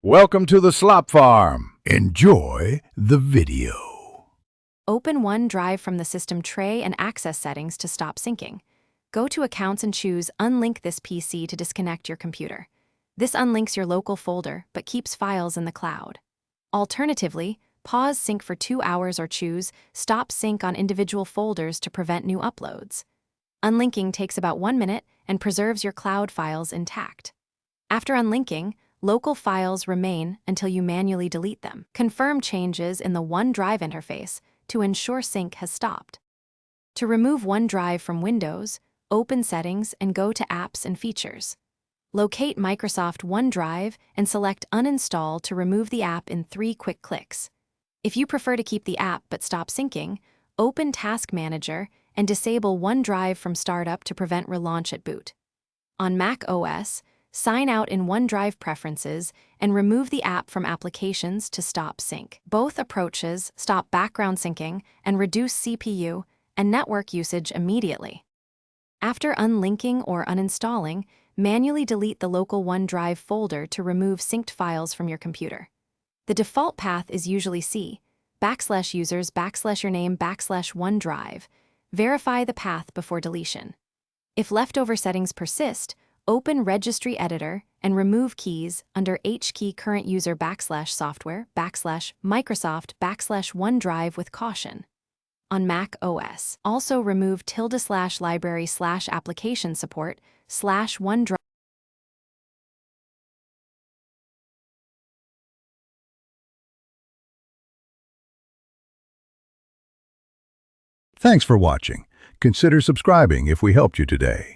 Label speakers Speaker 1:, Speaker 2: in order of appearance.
Speaker 1: Welcome to the Slop Farm. Enjoy the video.
Speaker 2: Open OneDrive from the System Tray and Access settings to stop syncing. Go to Accounts and choose Unlink this PC to disconnect your computer. This unlinks your local folder but keeps files in the cloud. Alternatively, pause sync for 2 hours or choose Stop Sync on individual folders to prevent new uploads. Unlinking takes about 1 minute and preserves your cloud files intact. After unlinking, local files remain until you manually delete them. Confirm changes in the OneDrive interface to ensure sync has stopped. To remove OneDrive from Windows, open Settings and go to Apps and Features. Locate Microsoft OneDrive and select Uninstall to remove the app in 3 quick clicks. If you prefer to keep the app but stop syncing, open Task Manager and disable OneDrive from startup to prevent relaunch at boot. On Mac OS, sign out in OneDrive Preferences and remove the app from Applications to stop sync. Both approaches stop background syncing and reduce CPU and network usage immediately. After unlinking or uninstalling, manually delete the local OneDrive folder to remove synced files from your computer. The default path is usually C/users/yourname/OneDrive. Verify the path before deletion. If leftover settings persist, open Registry Editor and remove keys under HKey current user /software/Microsoft/OneDrive with caution. On Mac OS, also remove ~library/application support/OneDrive.
Speaker 1: Thanks for watching. Consider subscribing if we helped you today.